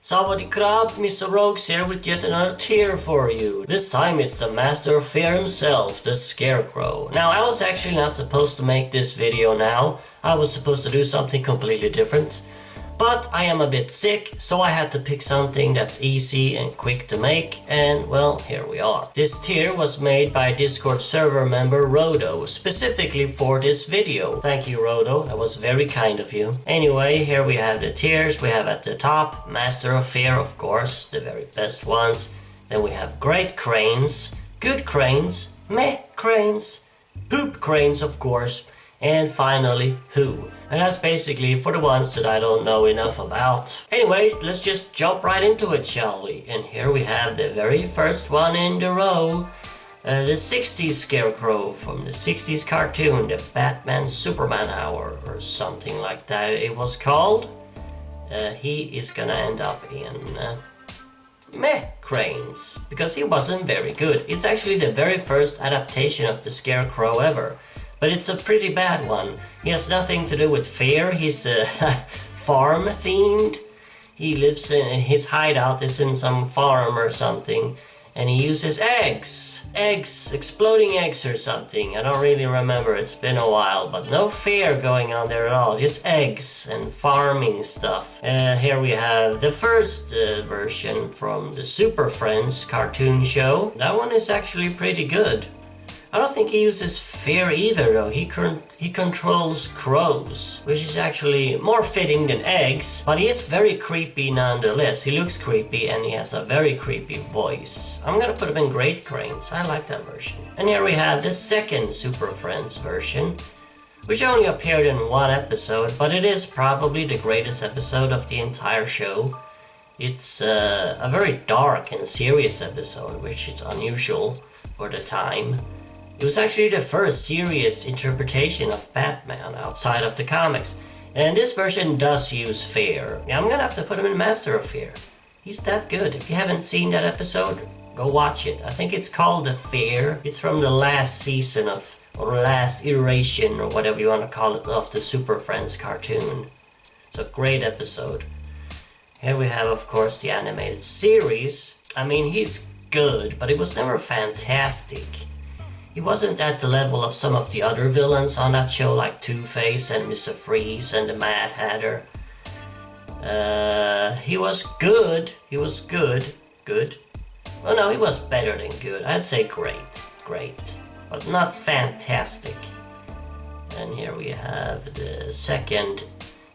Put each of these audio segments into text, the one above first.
Sawadee krab, Mr. Rogues here with yet another tier for you. This time it's the Master of Fear himself, the Scarecrow. Now, I was actually not supposed to make this video now. I was supposed to do something completely different. But I am a bit sick, so I had to pick something that's easy and quick to make, and well, here we are. This tier was made by Discord server member Rodo, specifically for this video. Thank you, Rodo, that was very kind of you. Anyway, here we have the tiers. We have at the top, Master of Fear, of course, the very best ones. Then we have Great Cranes, Good Cranes, Meh Cranes, Poop Cranes, of course, and finally, Who. And that's basically for the ones that I don't know enough about. Anyway, let's just jump right into it, shall we? And here we have the very first one in the row. The 60s Scarecrow from the 60s cartoon, the Batman Superman Hour, or something like that it was called. He is gonna end up in Meh Cranes, because he wasn't very good. It's actually the very first adaptation of the Scarecrow ever. But it's a pretty bad one. He has nothing to do with fear. He's farm themed. He lives in his hideout is in some farm or something, and he uses eggs, exploding eggs or something. I don't really remember. It's been a while, but no fear going on there at all. Just eggs and farming stuff. Here we have the first version from the Super Friends cartoon show. That one is actually pretty good. I don't think he uses fear either, though. He controls crows, which is actually more fitting than eggs, but he is very creepy nonetheless. He looks creepy and he has a very creepy voice. I'm gonna put him in Great Cranes. I like that version. And here we have the second Super Friends version, which only appeared in one episode, but it is probably the greatest episode of the entire show. It's a very dark and serious episode, which is unusual for the time. It was actually the first serious interpretation of Batman outside of the comics, and this version does use fear. Yeah, I'm gonna have to put him in Master of Fear. He's that good. If you haven't seen that episode, go watch it. I think it's called The Fear. It's from the last season of, or last iteration, or whatever you want to call it, of the Super Friends cartoon. It's a great episode. Here we have, of course, the animated series. I mean, he's good, but it was never fantastic. He wasn't at the level of some of the other villains on that show, like Two-Face and Mr. Freeze and the Mad Hatter. He was good. Good. Oh no, he was better than good. I'd say great, but not fantastic. And here we have the second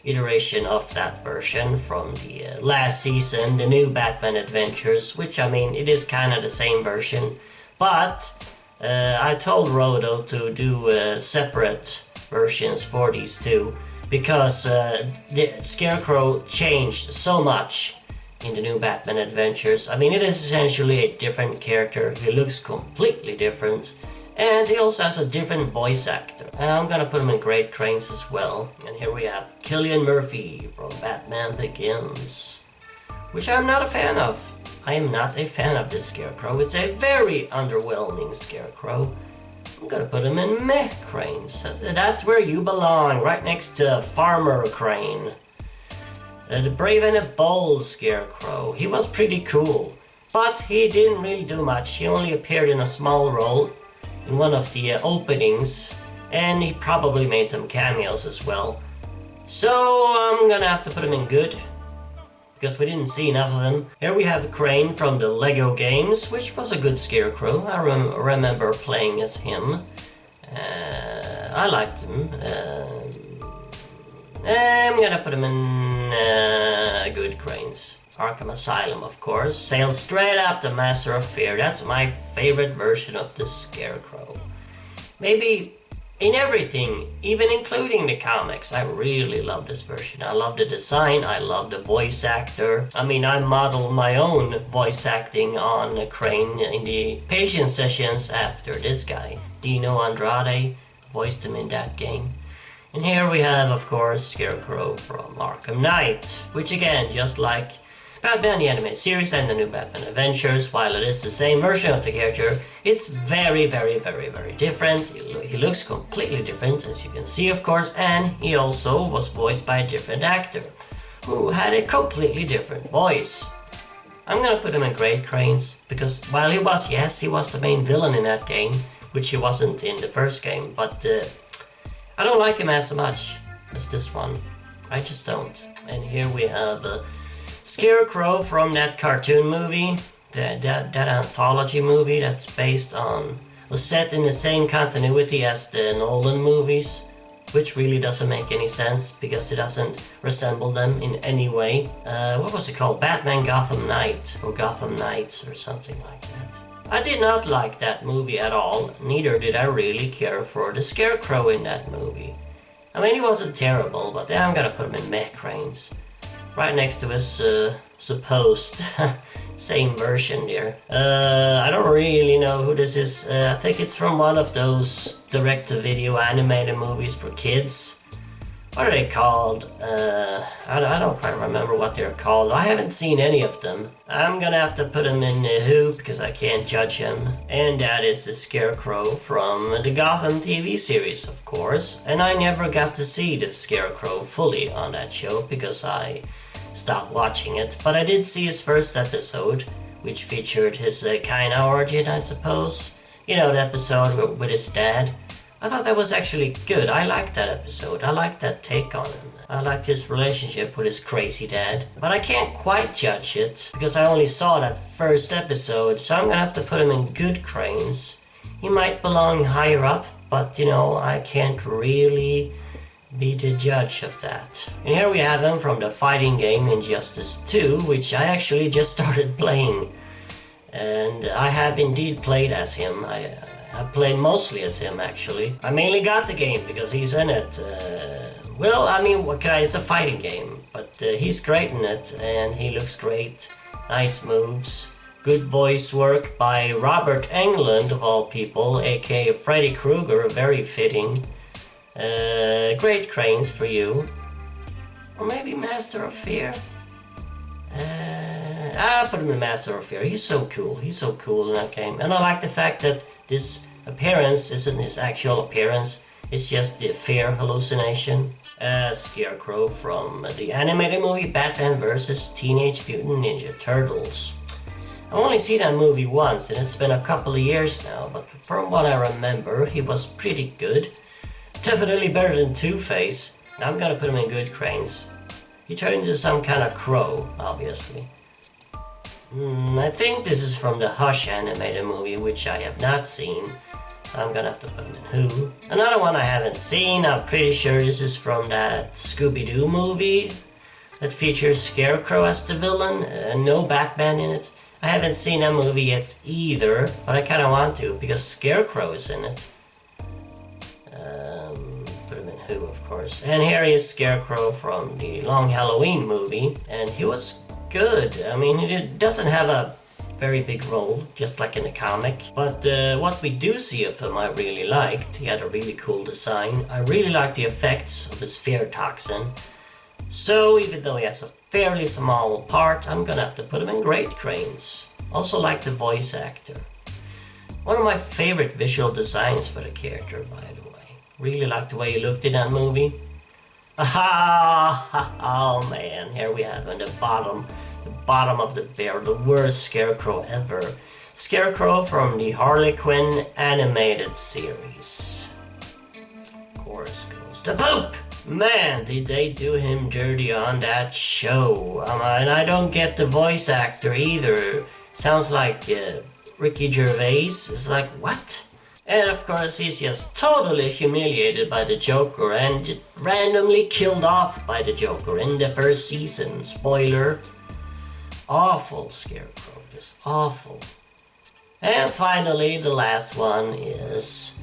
iteration of that version from the last season, the new Batman Adventures, which, I mean, it is kind of the same version, but I told Rodo to do separate versions for these two, because the Scarecrow changed so much in the new Batman Adventures. I mean, it is essentially a different character. He looks completely different, and he also has a different voice actor. I'm gonna put him in Great Cranes as well. And here we have Killian Murphy from Batman Begins, which I'm not a fan of. I am not a fan of this Scarecrow. It's a very underwhelming Scarecrow. I'm gonna put him in Meh Cranes. That's where you belong, right next to Farmer Crane. The Brave and the Bold Scarecrow. He was pretty cool, but he didn't really do much. He only appeared in a small role in one of the openings, and he probably made some cameos as well. So I'm gonna have to put him in Good, because we didn't see enough of him. Here we have Crane from the Lego games, which was a good Scarecrow. I remember playing as him. I liked him. I'm gonna put him in Good Cranes. Arkham Asylum, of course. Sails straight up to Master of Fear. That's my favorite version of the Scarecrow. Maybe in everything, even including the comics, I really love this version. I love the design, I love the voice actor. I mean, I modeled my own voice acting on Crane in the patient sessions after this guy. Dino Andrade voiced him in that game. And here we have, of course, Scarecrow from Arkham Knight, which again, just like Batman the Animated Series and the new Batman Adventures, while it is the same version of the character, it's very different. He looks completely different, as you can see, of course, and he also was voiced by a different actor. who had a completely different voice. I'm gonna put him in Great Cranes, because while he was the main villain in that game, which he wasn't in the first game, but I don't like him as much as this one. I just don't. And here we have Scarecrow from that cartoon movie, that anthology movie that's was set in the same continuity as the Nolan movies, which really doesn't make any sense because it doesn't resemble them in any way. What was it called? Batman Gotham Knight, or Gotham Knights, or something like that. I did not like that movie at all, neither did I really care for the Scarecrow in that movie. I mean, he wasn't terrible, but I'm gonna put him in Mech Cranes. Right next to his supposed same version there. I don't really know who this is. I think it's from one of those direct-to-video animated movies for kids. What are they called? I don't quite remember what they're called. I haven't seen any of them. I'm gonna have to put him in Who, because I can't judge him. And that is the Scarecrow from the Gotham TV series, of course. And I never got to see the Scarecrow fully on that show, because I stopped watching it. But I did see his first episode, which featured his kind of origin, I suppose. You know, the episode with his dad. I thought that was actually good. I liked that episode. I liked that take on him. I liked his relationship with his crazy dad. But I can't quite judge it, because I only saw that first episode, so I'm gonna have to put him in Good Cranes. He might belong higher up, but you know, I can't really be the judge of that. And here we have him from the fighting game Injustice 2, which I actually just started playing. And I have indeed played as him. I played mostly as him, actually. I mainly got the game because he's in it. Well, I mean, what can I? It's a fighting game, but he's great in it, and he looks great. Nice moves. Good voice work by Robert Englund, of all people, aka Freddy Krueger, very fitting. Great Cranes for you. Or maybe Master of Fear? I'll put him in Master of Fear. He's so cool. He's so cool in that game. And I like the fact that this appearance isn't his actual appearance. It's just the fear hallucination. Scarecrow from the animated movie Batman vs. Teenage Mutant Ninja Turtles. I've only seen that movie once, and it's been a couple of years now, but from what I remember, he was pretty good. Definitely better than Two-Face. I'm gonna put him in Good Cranes. He turned into some kind of crow, obviously. I think this is from the Hush animated movie, which I have not seen. I'm gonna have to put him in Who. Another one I haven't seen, I'm pretty sure this is from that Scooby-Doo movie that features Scarecrow as the villain, and no Batman in it. I haven't seen that movie yet either, but I kinda want to, because Scarecrow is in it. Put him in Who, of course. And here is Scarecrow from the Long Halloween movie, and he was good. I mean, he doesn't have a very big role, just like in the comic. But what we do see of him I really liked. He had a really cool design. I really like the effects of his fear toxin. So even though he has a fairly small part, I'm gonna have to put him in Great Cranes. Also like the voice actor. One of my favorite visual designs for the character, by the way. Really like the way he looked in that movie. Oh man, here we have on the bottom of the bear, the worst Scarecrow ever. Scarecrow from the Harley Quinn animated series. Of course goes the Pope! Man, did they do him dirty on that show. And I don't get the voice actor either. Sounds like Ricky Gervais. It's like, what? And of course he's just totally humiliated by the Joker and just randomly killed off by the Joker in the first season. Spoiler. Awful Scarecrow, just awful. And finally the last one is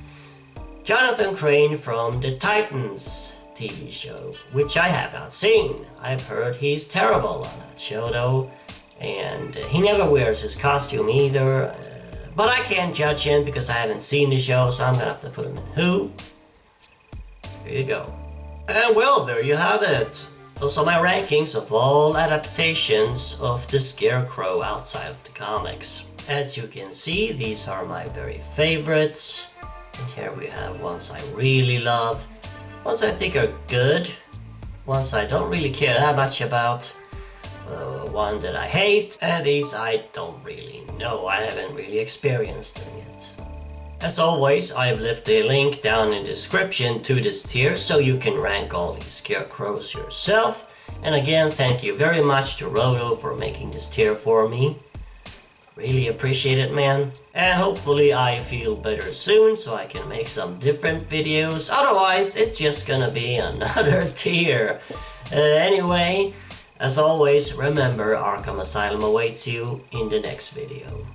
Jonathan Crane from the Titans TV show, which I have not seen. I've heard he's terrible on that show though, and he never wears his costume either. But I can't judge him because I haven't seen the show, so I'm gonna have to put him in Who. There you go. And well, there you have it. Those are my rankings of all adaptations of the Scarecrow outside of the comics. As you can see, these are my very favorites. And here we have ones I really love, ones I think are good, ones I don't really care that much about, one that I hate, and these I don't really know. I haven't really experienced them yet. As always, I've left a link down in the description to this tier so you can rank all these Scarecrows yourself. And again, thank you very much to Roto for making this tier for me. Really appreciate it, man. And hopefully I feel better soon so I can make some different videos. Otherwise, it's just gonna be another tier. Anyway, as always, remember Arkham Asylum awaits you in the next video.